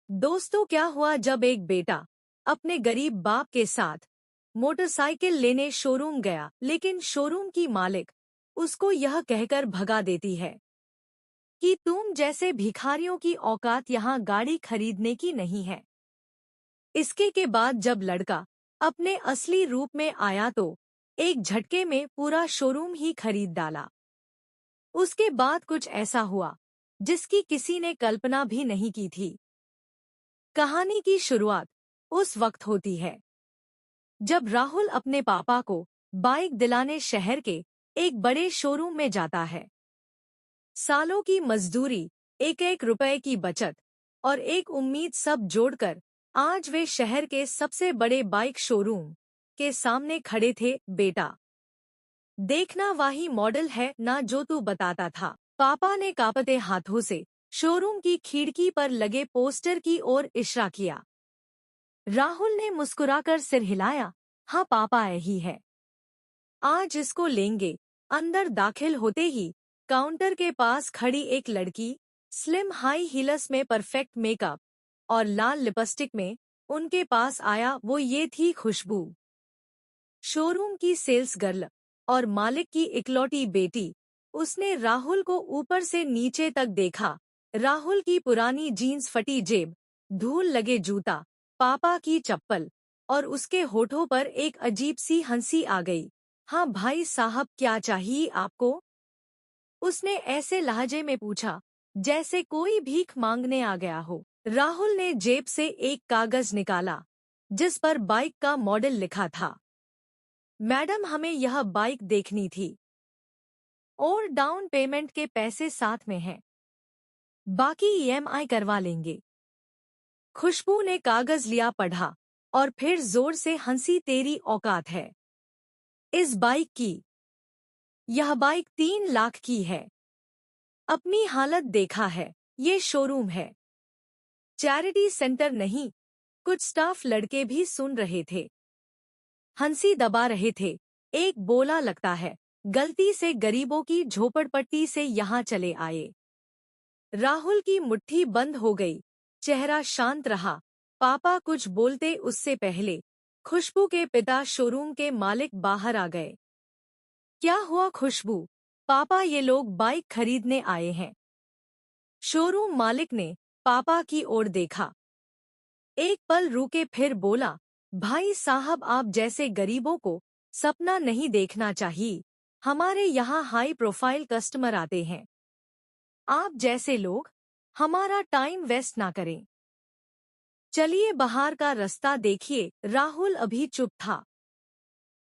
दोस्तों, क्या हुआ जब एक बेटा अपने गरीब बाप के साथ मोटरसाइकिल लेने शोरूम गया, लेकिन शोरूम की मालिक उसको यह कहकर भगा देती है कि तुम जैसे भिखारियों की औकात यहाँ गाड़ी खरीदने की नहीं है। इसके के बाद जब लड़का अपने असली रूप में आया तो एक झटके में पूरा शोरूम ही खरीद डाला। उसके बाद कुछ ऐसा हुआ जिसकी किसी ने कल्पना भी नहीं की थी। कहानी की शुरुआत उस वक्त होती है जब राहुल अपने पापा को बाइक दिलाने शहर के एक बड़े शोरूम में जाता है। सालों की मजदूरी, एक एक रुपए की बचत और एक उम्मीद सब जोड़कर आज वे शहर के सबसे बड़े बाइक शोरूम के सामने खड़े थे। बेटा, देखना वही मॉडल है ना जो तू बताता था, पापा ने कांपते हाथों से शोरूम की खिड़की पर लगे पोस्टर की ओर इशारा किया। राहुल ने मुस्कुराकर सिर हिलाया। हाँ पापा, यही है, आज इसको लेंगे। अंदर दाखिल होते ही काउंटर के पास खड़ी एक लड़की, स्लिम हाई हील्स में परफेक्ट मेकअप और लाल लिपस्टिक में उनके पास आया। वो ये थी खुशबू, शोरूम की सेल्स गर्ल और मालिक की इकलौती बेटी। उसने राहुल को ऊपर से नीचे तक देखा। राहुल की पुरानी जीन्स, फटी जेब, धूल लगे जूता, पापा की चप्पल, और उसके होठों पर एक अजीब सी हंसी आ गई। हाँ भाई साहब, क्या चाहिए आपको? उसने ऐसे लहजे में पूछा जैसे कोई भीख मांगने आ गया हो। राहुल ने जेब से एक कागज निकाला जिस पर बाइक का मॉडल लिखा था। मैडम, हमें यह बाइक देखनी थी और डाउन पेमेंट के पैसे साथ में हैं, बाकी ईएमआई करवा लेंगे। खुशबू ने कागज लिया, पढ़ा और फिर जोर से हंसी। तेरी औकात है इस बाइक की? यह बाइक 3 लाख की है। अपनी हालत देखा है, ये शोरूम है, चैरिटी सेंटर नहीं। कुछ स्टाफ लड़के भी सुन रहे थे, हंसी दबा रहे थे। एक बोला, लगता है गलती से गरीबों की झोपड़पट्टी से यहाँ चले आए। राहुल की मुट्ठी बंद हो गई, चेहरा शांत रहा। पापा कुछ बोलते उससे पहले खुशबू के पिता, शोरूम के मालिक, बाहर आ गए। क्या हुआ खुशबू? पापा, ये लोग बाइक खरीदने आए हैं। शोरूम मालिक ने पापा की ओर देखा, एक पल रुके, फिर बोला, भाई साहब, आप जैसे गरीबों को सपना नहीं देखना चाहिए। हमारे यहाँ हाई प्रोफाइल कस्टमर आते हैं। आप जैसे लोग हमारा टाइम वेस्ट ना करें। चलिए बाहर का रास्ता देखिए। राहुल अभी चुप था।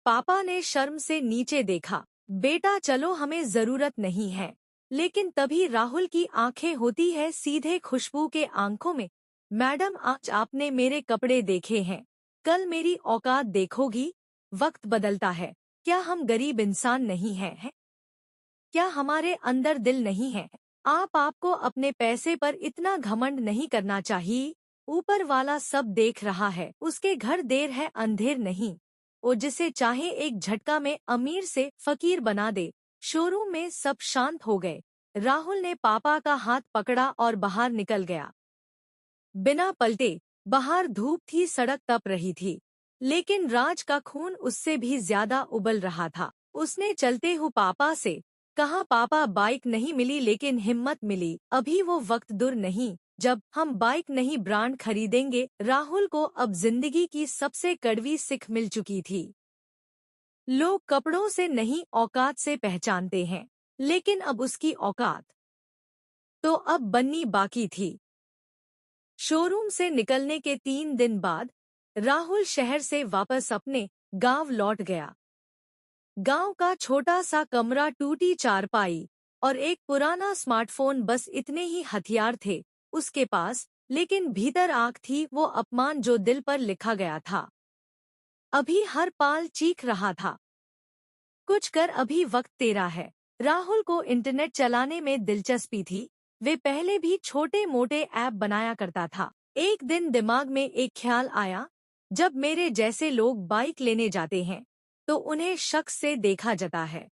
पापा ने शर्म से नीचे देखा। बेटा चलो, हमें जरूरत नहीं है। लेकिन तभी राहुल की आंखें होती है सीधे खुशबू के आंखों में। मैडम, आज आपने मेरे कपड़े देखे हैं, कल मेरी औकात देखोगी। वक्त बदलता है। क्या हम गरीब इंसान नहीं हैं? क्या हमारे अंदर दिल नहीं है? आपको अपने पैसे पर इतना घमंड नहीं करना चाहिए। ऊपर वाला सब देख रहा है। उसके घर देर है अंधेर नहीं। वो जिसे चाहे एक झटका में अमीर से फकीर बना दे। शोरूम में सब शांत हो गए। राहुल ने पापा का हाथ पकड़ा और बाहर निकल गया। बिना पलटे। बाहर धूप थी, सड़क तप रही थी, लेकिन राज का खून उससे भी ज्यादा उबल रहा था। उसने चलते हुए पापा से कहा, पापा, बाइक नहीं मिली लेकिन हिम्मत मिली। अभी वो वक्त दूर नहीं जब हम बाइक नहीं ब्रांड खरीदेंगे। राहुल को अब जिंदगी की सबसे कड़वी सीख मिल चुकी थी। लोग कपड़ों से नहीं, औकात से पहचानते हैं, लेकिन अब उसकी औकात तो अब बननी बाकी थी। शोरूम से निकलने के 3 दिन बाद राहुल शहर से वापस अपने गांव लौट गया। गांव का छोटा सा कमरा, टूटी चारपाई और एक पुराना स्मार्टफोन, बस इतने ही हथियार थे उसके पास। लेकिन भीतर आग थी, वो अपमान जो दिल पर लिखा गया था अभी हर पाल चीख रहा था। कुछ कर, अभी वक्त तेरा है। राहुल को इंटरनेट चलाने में दिलचस्पी थी। वे पहले भी छोटे मोटे ऐप बनाया करता था। एक दिन दिमाग में एक ख्याल आया, जब मेरे जैसे लोग बाइक लेने जाते हैं तो उन्हें शख्स से देखा जाता है।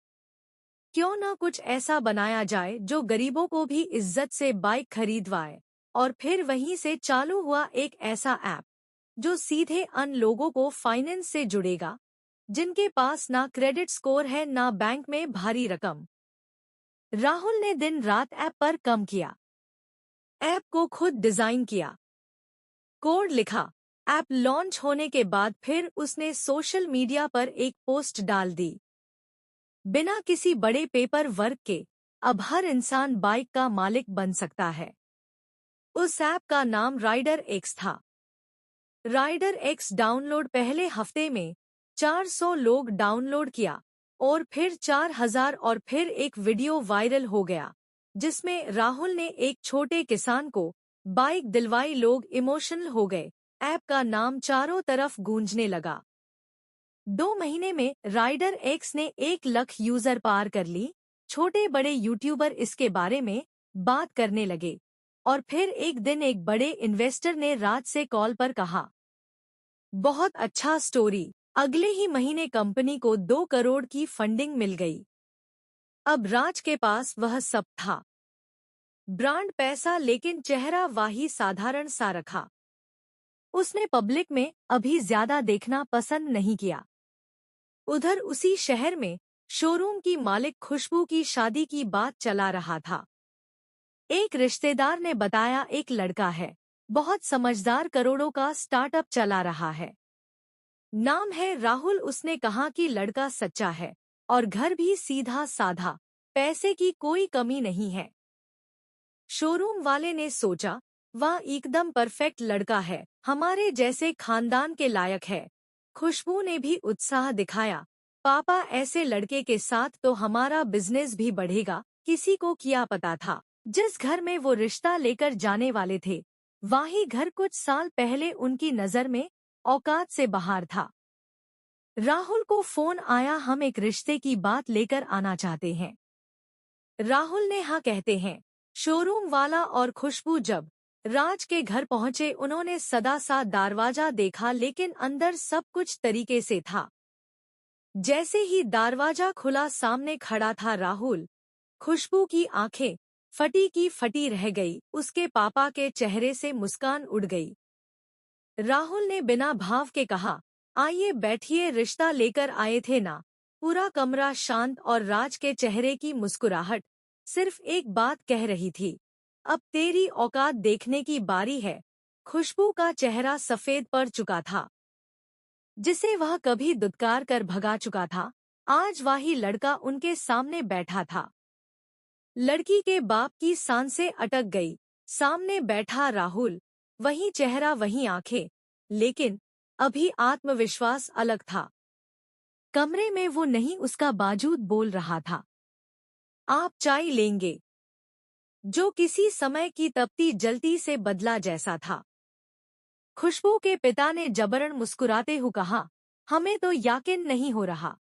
क्यों ना कुछ ऐसा बनाया जाए जो गरीबों को भी इज्जत से बाइक खरीदवाए और फिर वहीं से चालू हुआ एक ऐसा ऐप जो सीधे अन लोगों को फाइनेंस से जुड़ेगा, जिनके पास ना क्रेडिट स्कोर है ना बैंक में भारी रकम। राहुल ने दिन रात ऐप पर काम किया, ऐप को खुद डिजाइन किया, कोड लिखा। ऐप लॉन्च होने के बाद फिर उसने सोशल मीडिया पर एक पोस्ट डाल दी, बिना किसी बड़े पेपर वर्क के अब हर इंसान बाइक का मालिक बन सकता है। उस ऐप का नाम राइडर एक्स था। राइडर एक्स डाउनलोड पहले हफ्ते में 400 लोग डाउनलोड किया और फिर 4000 और फिर एक वीडियो वायरल हो गया जिसमें राहुल ने एक छोटे किसान को बाइक दिलवाई। लोग इमोशनल हो गए। ऐप का नाम चारों तरफ गूंजने लगा। 2 महीने में राइडर एक्स ने 1 लाख यूजर पार कर ली। छोटे बड़े यूट्यूबर इसके बारे में बात करने लगे और फिर एक दिन एक बड़े इन्वेस्टर ने रात से कॉल पर कहा, बहुत अच्छा स्टोरी। अगले ही महीने कंपनी को 2 करोड़ की फंडिंग मिल गई। अब राज के पास वह सब था, ब्रांड, पैसा, लेकिन चेहरा वाही साधारण सा रखा। उसने पब्लिक में अभी ज्यादा देखना पसंद नहीं किया। उधर उसी शहर में शोरूम की मालिक खुशबू की शादी की बात चला रहा था। एक रिश्तेदार ने बताया एक लड़का है, बहुत समझदार, करोड़ों का स्टार्टअप चला रहा है, नाम है राहुल। उसने कहा कि लड़का सच्चा है और घर भी सीधा साधा, पैसे की कोई कमी नहीं है। शोरूम वाले ने सोचा, वह एकदम परफेक्ट लड़का है, हमारे जैसे खानदान के लायक है। खुशबू ने भी उत्साह दिखाया, पापा, ऐसे लड़के के साथ तो हमारा बिजनेस भी बढ़ेगा। किसी को क्या पता था, जिस घर में वो रिश्ता लेकर जाने वाले थे वही घर कुछ साल पहले उनकी नजर में औकात से बाहर था। राहुल को फोन आया, हम एक रिश्ते की बात लेकर आना चाहते हैं। राहुल ने हाँ कहते हैं। शोरूम वाला और खुशबू जब राज के घर पहुंचे, उन्होंने सदा सा दरवाजा देखा, लेकिन अंदर सब कुछ तरीके से था। जैसे ही दरवाजा खुला, सामने खड़ा था राहुल। खुशबू की आंखें फटी की फटी रह गई, उसके पापा के चेहरे से मुस्कान उड़ गई। राहुल ने बिना भाव के कहा, आइए बैठिए, रिश्ता लेकर आए थे ना। पूरा कमरा शांत और राज के चेहरे की मुस्कुराहट सिर्फ एक बात कह रही थी, अब तेरी औकात देखने की बारी है। खुशबू का चेहरा सफेद पड़ चुका था, जिसे वह कभी दुत्कार कर भगा चुका था। आज वही लड़का उनके सामने बैठा था। लड़की के बाप की सांसें अटक गई। सामने बैठा राहुल, वही चेहरा, वही आंखें, लेकिन अभी आत्मविश्वास अलग था। कमरे में वो नहीं, उसका बाजूद बोल रहा था, आप चाय लेंगे, जो किसी समय की तपती जलती से बदला जैसा था। खुशबू के पिता ने जबरन मुस्कुराते हुए कहा, हमें तो यकीन नहीं हो रहा,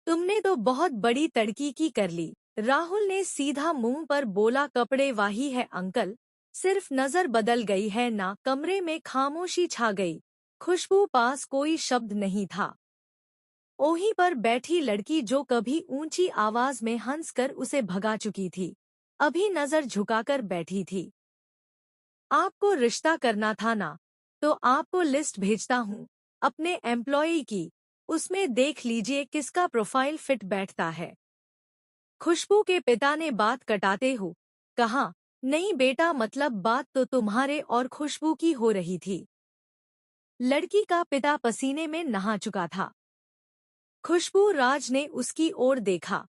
तुमने तो बहुत बड़ी तड़की की कर ली। राहुल ने सीधा मुंह पर बोला, कपड़े वाही है अंकल, सिर्फ नजर बदल गई है ना। कमरे में खामोशी छा गई। खुशबू पास कोई शब्द नहीं था। ओही पर बैठी लड़की, जो कभी ऊंची आवाज में हंसकर उसे भगा चुकी थी, अभी नजर झुकाकर बैठी थी। आपको रिश्ता करना था ना, तो आपको लिस्ट भेजता हूँ अपने एम्प्लॉई की, उसमें देख लीजिए किसका प्रोफाइल फिट बैठता है। खुशबू के पिता ने बात कटाते हुए कहा, नहीं बेटा, मतलब बात तो तुम्हारे और खुशबू की हो रही थी। लड़की का पिता पसीने में नहा चुका था। खुशबू, राज ने उसकी ओर देखा,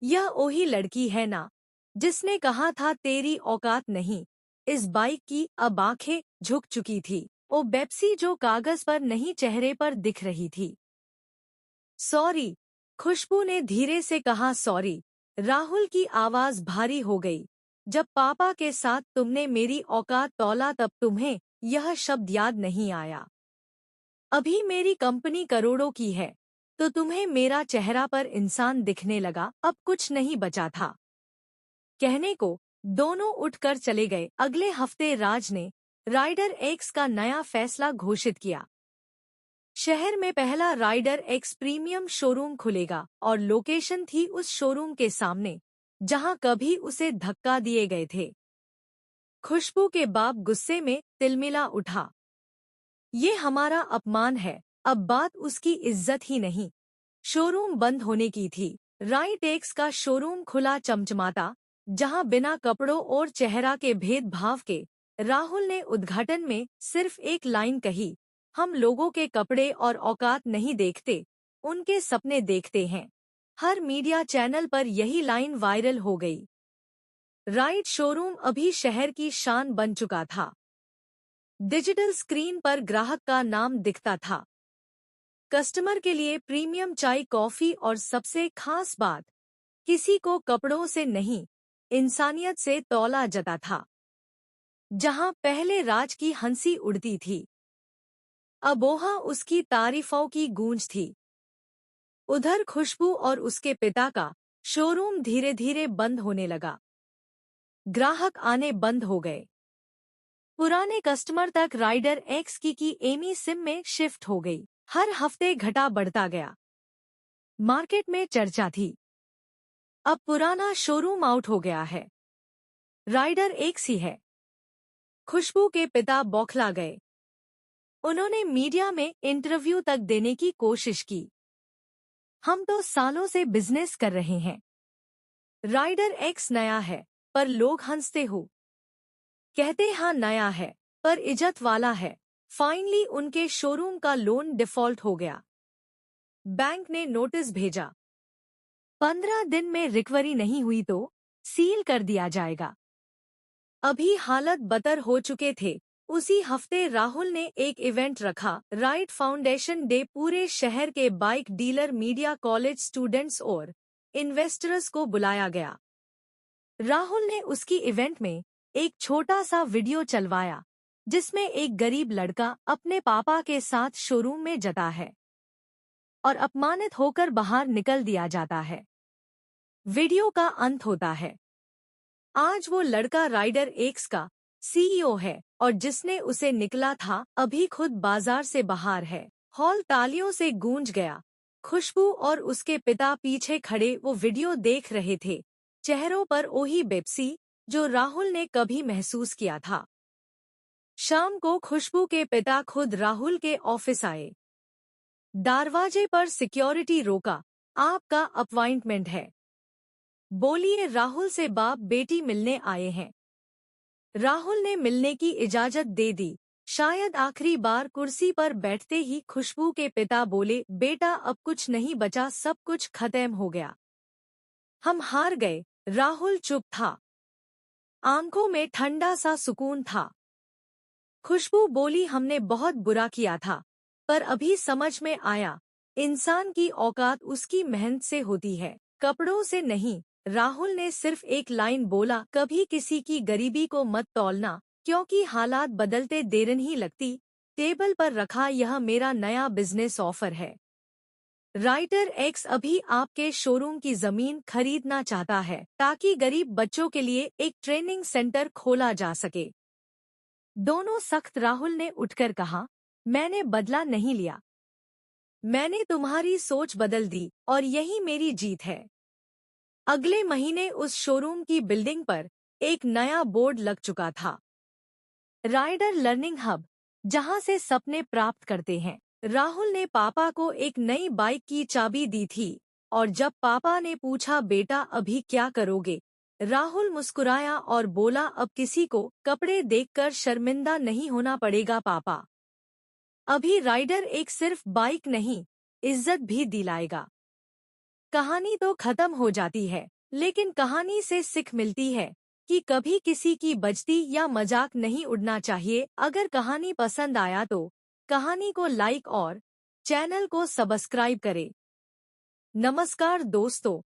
यह वही लड़की है ना जिसने कहा था तेरी औकात नहीं इस बाइक की। अब आंखें झुक चुकी थी। वो बेप्सी जो कागज पर नहीं चेहरे पर दिख रही थी। सॉरी, खुशबू ने धीरे से कहा, सॉरी। राहुल की आवाज भारी हो गई, जब पापा के साथ तुमने मेरी औकात तौला तब तुम्हें यह शब्द याद नहीं आया। अभी मेरी कंपनी करोड़ों की है तो तुम्हें मेरा चेहरा पर इंसान दिखने लगा, अब कुछ नहीं बचा था। कहने को दोनों उठकर चले गए। अगले हफ्ते राज ने राइडर एक्स का नया फैसला घोषित किया। शहर में पहला राइडर एक्स प्रीमियम शोरूम खुलेगा और लोकेशन थी उस शोरूम के सामने जहां कभी उसे धक्का दिए गए थे। खुशबू के बाप गुस्से में तिलमिला उठा। ये हमारा अपमान है, अब बात उसकी इज्जत ही नहीं। शोरूम बंद होने की थी। राइट एक्स का शोरूम खुला चमचमाता, जहां बिना कपड़ों और चेहरा के भेदभाव के राहुल ने उद्घाटन में सिर्फ एक लाइन कही, हम लोगों के कपड़े और औकात नहीं देखते, उनके सपने देखते हैं। हर मीडिया चैनल पर यही लाइन वायरल हो गई। राइट शोरूम अभी शहर की शान बन चुका था। डिजिटल स्क्रीन पर ग्राहक का नाम दिखता था। कस्टमर के लिए प्रीमियम चाय कॉफी और सबसे खास बात, किसी को कपड़ों से नहीं, इंसानियत से तौला जाता था। जहां पहले राज की हंसी उड़ती थी, अबोहा उसकी तारीफों की गूंज थी। उधर खुशबू और उसके पिता का शोरूम धीरे धीरे बंद होने लगा। ग्राहक आने बंद हो गए। पुराने कस्टमर तक राइडर एक्स की एमी सिम में शिफ्ट हो गई। हर हफ्ते घटा बढ़ता गया। मार्केट में चर्चा थी, अब पुराना शोरूम आउट हो गया है, राइडर एक्स ही है। खुशबू के पिता बौखला गए। उन्होंने मीडिया में इंटरव्यू तक देने की कोशिश की। हम तो सालों से बिजनेस कर रहे हैं। राइडर एक्स नया है, पर लोग हंसते हो। कहते हाँ नया है, पर इज्जत वाला है। फाइनली उनके शोरूम का लोन डिफॉल्ट हो गया। बैंक ने नोटिस भेजा, 15 दिन में रिकवरी नहीं हुई तो सील कर दिया जाएगा। अभी हालत बदतर हो चुके थे। उसी हफ्ते राहुल ने एक इवेंट रखा, राइट फाउंडेशन डे। पूरे शहर के bike dealer, media, college students और इन्वेस्टर्स को बुलाया गया। राहुल ने उसकी इवेंट में एक छोटा सा वीडियो चलवाया, जिसमें एक गरीब लड़का अपने पापा के साथ शोरूम में जाता है और अपमानित होकर बाहर निकल दिया जाता है। वीडियो का अंत होता है। आज वो लड़का राइडर एक्स का सीईओ है और जिसने उसे निकला था अभी खुद बाजार से बाहर है। हॉल तालियों से गूंज गया। खुशबू और उसके पिता पीछे खड़े वो वीडियो देख रहे थे, चेहरों पर वही बेबसी जो राहुल ने कभी महसूस किया था। शाम को खुशबू के पिता खुद राहुल के ऑफिस आए। दरवाजे पर सिक्योरिटी रोका, आपका अपॉइंटमेंट है। बोलिए, राहुल से बाप बेटी मिलने आए हैं। राहुल ने मिलने की इजाजत दे दी। शायद आखिरी बार कुर्सी पर बैठते ही खुशबू के पिता बोले, बेटा अब कुछ नहीं बचा, सब कुछ खत्म हो गया, हम हार गए। राहुल चुप था, आंखों में ठंडा सा सुकून था। खुशबू बोली, हमने बहुत बुरा किया था, पर अभी समझ में आया, इंसान की औकात उसकी मेहनत से होती है, कपड़ों से नहीं। राहुल ने सिर्फ एक लाइन बोला, कभी किसी की गरीबी को मत तौलना, क्योंकि हालात बदलते देर नहीं लगती। टेबल पर रखा यह मेरा नया बिजनेस ऑफर है। राइडर एक्स अभी आपके शोरूम की जमीन खरीदना चाहता है ताकि गरीब बच्चों के लिए एक ट्रेनिंग सेंटर खोला जा सके। दोनों सख्त। राहुल ने उठकर कहा, मैंने बदला नहीं लिया, मैंने तुम्हारी सोच बदल दी और यही मेरी जीत है। अगले महीने उस शोरूम की बिल्डिंग पर एक नया बोर्ड लग चुका था, राइडर लर्निंग हब, जहां से सपने प्राप्त करते हैं। राहुल ने पापा को एक नई बाइक की चाबी दी थी और जब पापा ने पूछा, बेटा अभी क्या करोगे, राहुल मुस्कुराया और बोला, अब किसी को कपड़े देखकर शर्मिंदा नहीं होना पड़ेगा पापा। अभी राइडर एक सिर्फ बाइक नहीं, इज्जत भी दिलाएगा। कहानी तो खत्म हो जाती है, लेकिन कहानी से सीख मिलती है कि कभी किसी की बेइज्जती या मजाक नहीं उड़ना चाहिए। अगर कहानी पसंद आया तो कहानी को लाइक और चैनल को सब्सक्राइब करें। नमस्कार दोस्तों।